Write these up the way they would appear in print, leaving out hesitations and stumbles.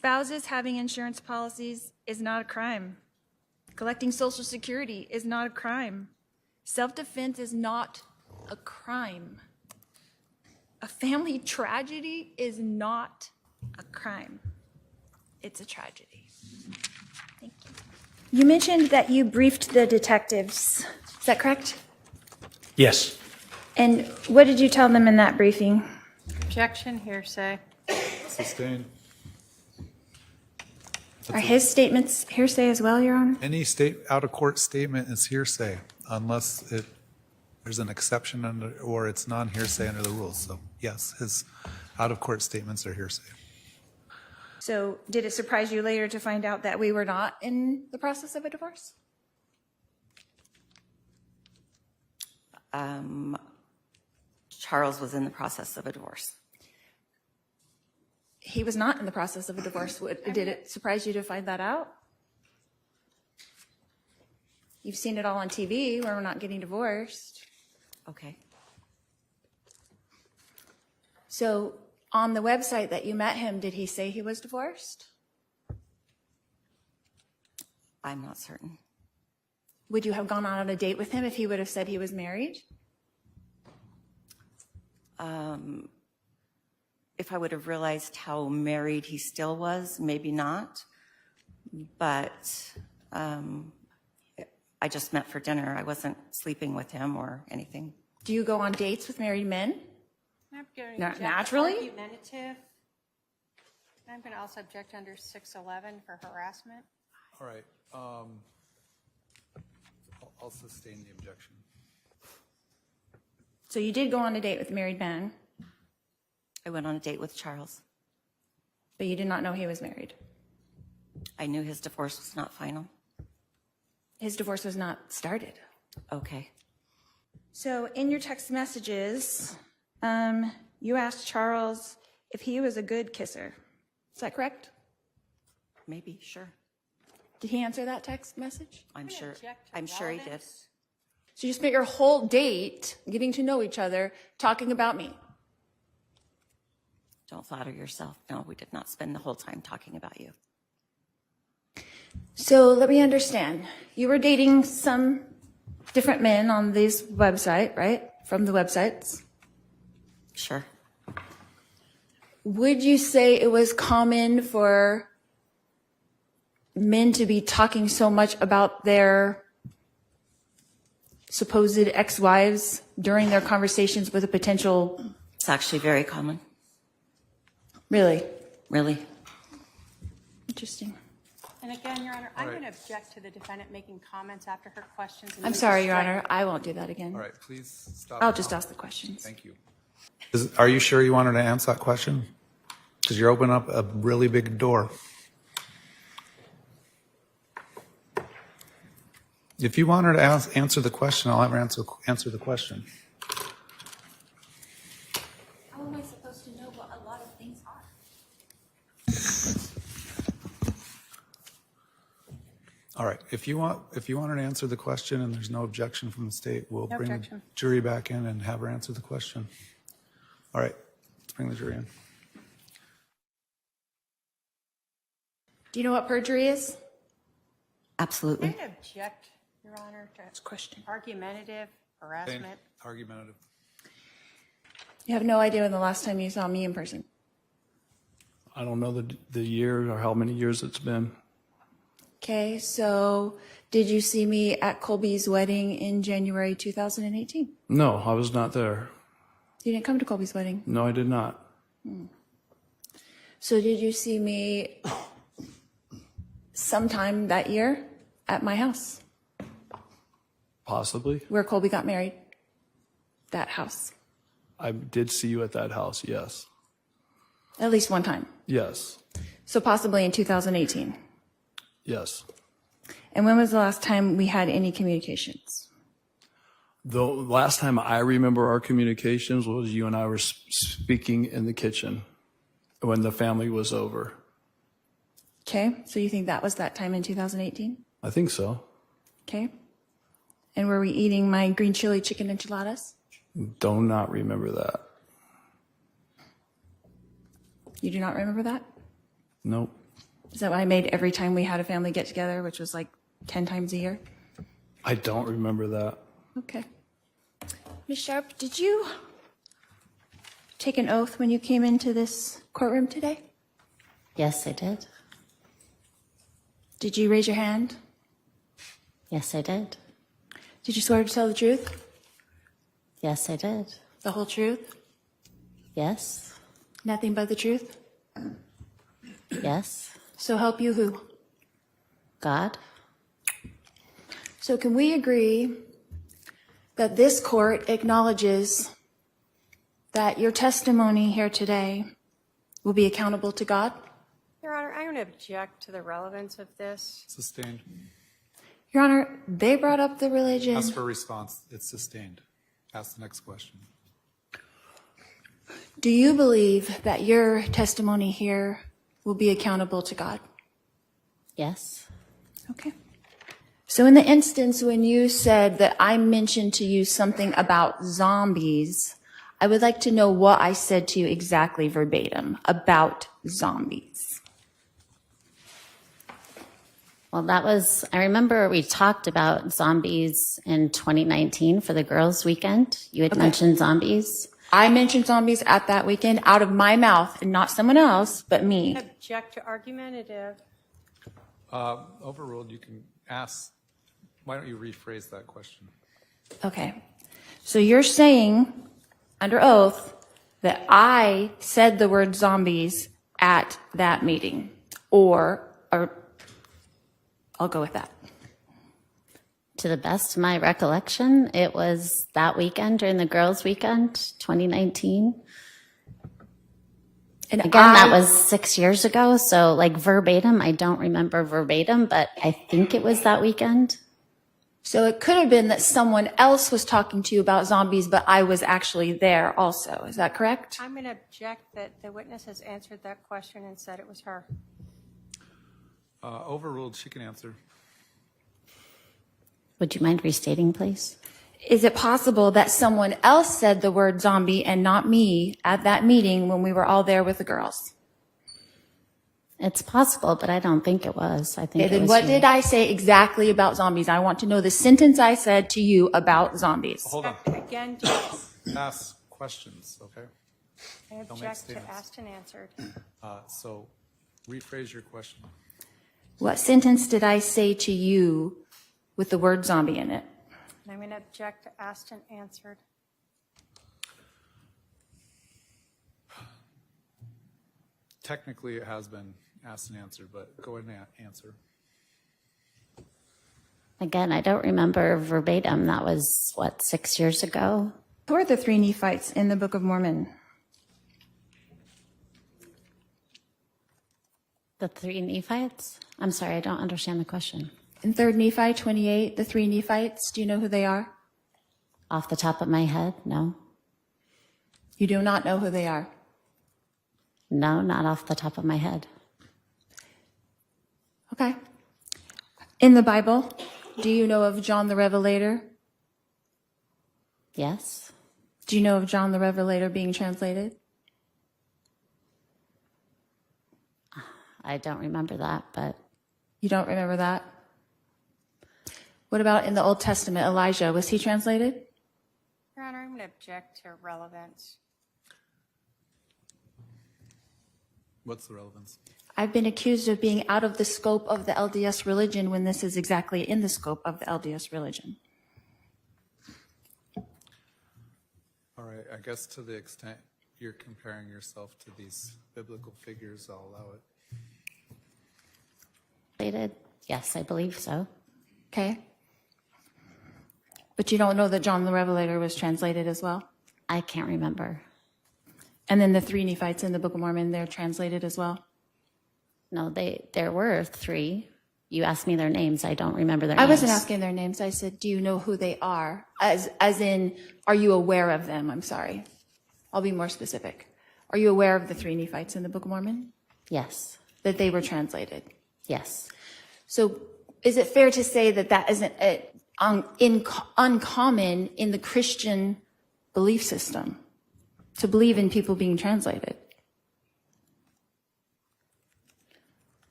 Spouses having insurance policies is not a crime. Collecting Social Security is not a crime. Self-defense is not a crime. A family tragedy is not a crime. It's a tragedy. Thank you. You mentioned that you briefed the detectives. Is that correct? Yes. And what did you tell them in that briefing? Objection, hearsay. Sustained. Are his statements hearsay as well, Your Honor? Any out-of-court statement is hearsay unless there's an exception under, or it's non-hearsay under the rules. So yes, his out-of-court statements are hearsay. So did it surprise you later to find out that we were not in the process of a divorce? Charles was in the process of a divorce. He was not in the process of a divorce. Did it surprise you to find that out? You've seen it all on TV where we're not getting divorced. Okay. So on the website that you met him, did he say he was divorced? I'm not certain. Would you have gone on a date with him if he would have said he was married? If I would have realized how married he still was, maybe not. But I just met for dinner. I wasn't sleeping with him or anything. Do you go on dates with married men? I'm going to Not object naturally? Argumentative. I'm going to also object under 611 for harassment. All right. I'll sustain the objection. So you did go on a date with a married man, I went on a date with Charles. but you did not know he was married. I knew his divorce was not final. His divorce was not started. Okay. So in your text messages, you asked Charles if he was a good kisser. Is that correct? Maybe, sure. Did he answer that text message? I'm gonna sure. object to I'm sure he did. relevance. So you spent your whole date getting to know each other, talking about me. Don't flatter yourself. No, we did not spend the whole time talking about you. So let me understand. You were dating some different men on this website, right? From the websites. Sure. Would you say it was common for men to be talking so much about their supposed ex-wives during their conversations with a potential? It's actually very common. Really? Really. Interesting. And again, Your Honor, I'm right. going to object to the defendant making comments after her questions. and I'm then sorry, just Your strike. Honor. I won't do that again. All right, please stop. I'll just ask the questions. Thank you. Are you sure you wanted to answer that question? Because you're opening up a really big door. If you want her to answer the question, I'll have her answer the question. How am I supposed to know what a lot of things are? All right. If you want her to answer the question and there's no objection from the state, we'll No bring objection. the jury back in and have her answer the question. All right. Let's bring the jury in. Do you know what perjury is? Absolutely. I'm going to object, Your Honor, to Question. argumentative harassment. Argumentative. You have no idea when the last time you saw me in person. I don't know the year or how many years it's been. Okay, so did you see me at Colby's wedding in January 2018? No, I was not there. You didn't come to Colby's wedding. No, I did not. So did you see me sometime that year at my house Possibly. where Colby got married? That house. I did see you at that house, yes. At least one time. Yes. So possibly in 2018. Yes. And when was the last time we had any communications? The last time I remember our communications was you and I were speaking in the kitchen when the family was over. Okay, so you think that was that time in 2018? I think so. Okay. And were we eating my green chili chicken enchiladas? Do not remember that. You do not remember that? Nope. Is that what I made every time we had a family get together, which was like 10 times a year? I don't remember that. Okay. Ms. Sharp, did you take an oath when you came into this courtroom today? Yes, I did. Did you raise your hand? Yes, I did. Did you swear to tell the truth? Yes, I did. The whole truth? Yes. Nothing but the truth? Yes. So help you who? God. So can we agree that this court acknowledges that your testimony here today will be accountable to God? Your Honor, I'm going to object to the relevance of this. Sustained. Your Honor, they brought up the religion. Ask for a response. It's sustained. Ask the next question. Do you believe that your testimony here will be accountable to God? Yes. Okay. So in the instance when you said that I mentioned to you something about zombies, I would like to know what I said to you exactly verbatim about zombies. Well, I remember we talked about zombies in 2019 for the girls' weekend. You had mentioned zombies. I mentioned zombies at that weekend out of my mouth, and not someone else, but me. Object to argumentative. Overruled, you can ask. Why don't you rephrase that question? Okay. So you're saying, under oath, that I said the word zombies at that meeting, or I'll go with that. To the best of my recollection, it was that weekend during the girls' weekend, 2019. And Again, that was 6 years ago. So like verbatim, I don't remember verbatim, but I think it was that weekend. So it could have been that someone else was talking to you about zombies, but I was actually there also. Is that correct? I'm going to object that the witness has answered that question and said it was her. Overruled, she can answer. Would you mind restating, please? Is it possible that someone else said the word zombie and not me at that meeting when we were all there with the girls? It's possible, but I don't think it was. I think Okay, it then was what you. did I say exactly about zombies? I want to know the sentence I said to you about zombies. Hold on. Again, to Ask questions, okay? I make object to statements. asked and answered. So rephrase your question. What sentence did I say to you with the word zombie in it? And I'm going to object to asked and answered. Technically, it has been asked and answered, but go ahead and answer. Again, I don't remember verbatim. That was, 6 years ago? Who are the three Nephites in the Book of Mormon? The three Nephites? I'm sorry, I don't understand the question. In 3 Nephi 28, the three Nephites, do you know who they are? Off the top of my head, no. You do not know who they are. No, not off the top of my head. Okay. In the Bible, do you know of John the Revelator? Yes? Do you know of John the Revelator being translated? I don't remember that, but You don't remember that? What about in the Old Testament, Elijah? Was he translated? Your Honor, I'm going to object to relevance. What's the relevance? I've been accused of being out of the scope of the LDS religion when this is exactly in the scope of the LDS religion. All right, I guess to the extent you're comparing yourself to these biblical figures, I'll allow it. related? Yes, I believe so. Okay? But you don't know that John the Revelator was translated as well? I can't remember. And then the three Nephites in the Book of Mormon, they're translated as well? No, there were three. You asked me their names. I don't remember their I names. wasn't asking their names. I said, do you know who they are? As in, are you aware of them? I'm sorry. I'll be more specific. Are you aware of the three Nephites in the Book of Mormon? Yes. That they were translated? Yes. So is it fair to say that that isn't uncommon in the Christian belief system, to believe in people being translated?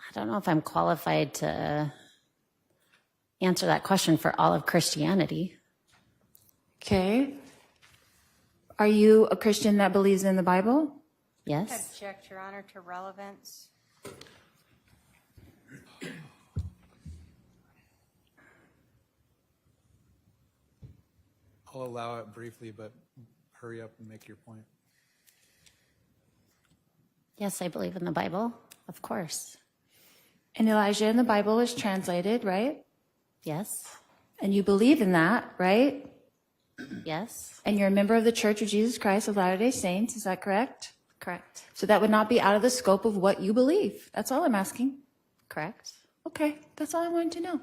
I don't know if I'm qualified to answer that question for all of Christianity. Okay. Are you a Christian that believes in the Bible? Yes. Object, Your Honor, to relevance. I'll allow it briefly, but hurry up and make your point. Yes, I believe in the Bible, of course. And Elijah in the Bible is translated, right? Yes. And you believe in that, right? Yes. And you're a member of the Church of Jesus Christ of Latter-day Saints, is that correct? Correct. So that would not be out of the scope of what you believe. That's all I'm asking. Correct. Okay, that's all I wanted to know.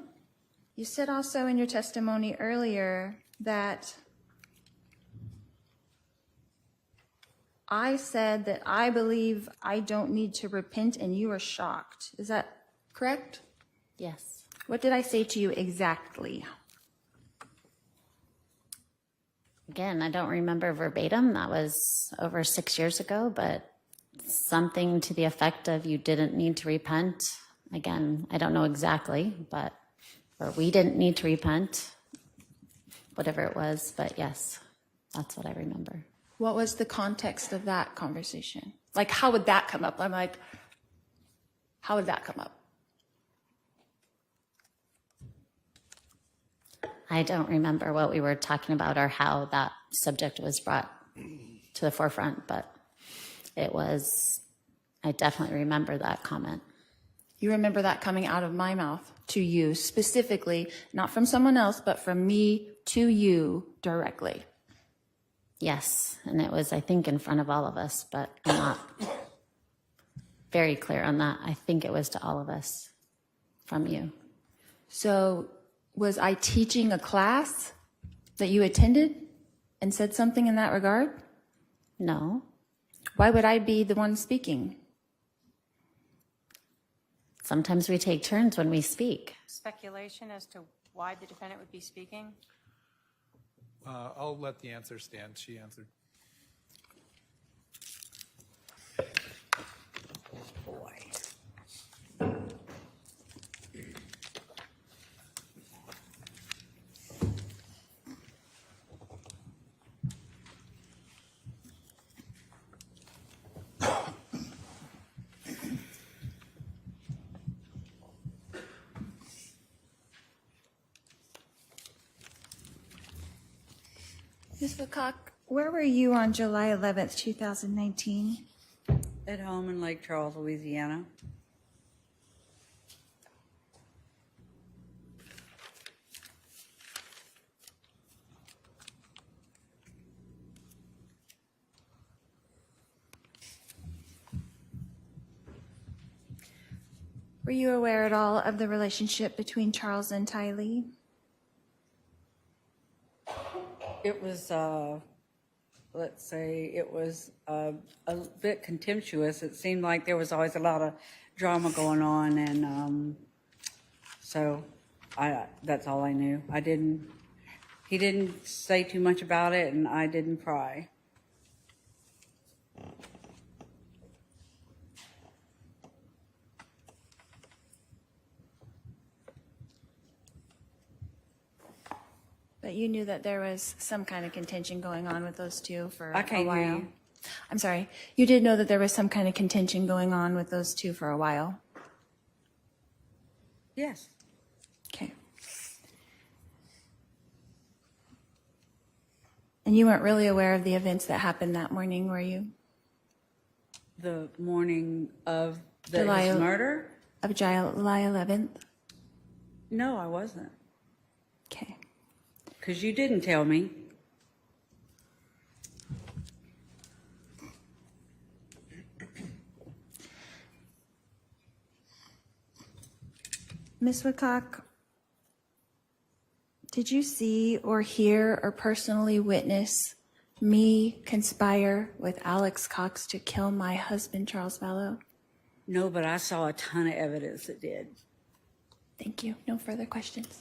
You said also in your testimony earlier that I said that I believe I don't need to repent and you were shocked. Is that correct? Yes. What did I say to you exactly? Again, I don't remember verbatim. That was over 6 years ago, but something to the effect of you didn't need to repent. Again, I don't know exactly, but or we didn't need to repent, whatever it was. But yes, that's what I remember. What was the context of that conversation? Like, how would that come up? I'm like, how would that come up? I don't remember what we were talking about or how that subject was brought to the forefront, but it was, I definitely remember that comment. You remember that coming out of my mouth to you specifically, not from someone else, but from me to you directly. Yes, and it was, I think, in front of all of us, but I'm not very clear on that. I think it was to all of us from you. So was I teaching a class that you attended and said something in that regard? No, Why would I be the one speaking? sometimes we take turns when we speak. Speculation as to why the defendant would be speaking. I'll let the answer stand. She answered. Ms. Lecoq, where were you on July 11th, 2019? At home in Lake Charles, Louisiana. Were you aware at all of the relationship between Charles and Tylee? It was, let's say, it was a bit contemptuous. It seemed like there was always a lot of drama going on, and so that's all I knew. He didn't say too much about it, and I didn't pry. But you knew that there was some kind of contention going on with those two for I can't a while. hear you. I'm sorry. You did know that there was some kind of contention going on with those two for a while. Yes. Okay. And you weren't really aware of the events that happened that morning, were you? The morning of his July- murder? Of July 11th? No, I wasn't. Okay. Because you didn't tell me. Ms. Woodcock, did you see or hear or personally witness me conspire with Alex Cox to kill my husband, Charles Vallow? No, but I saw a ton of evidence that did. Thank you. No further questions.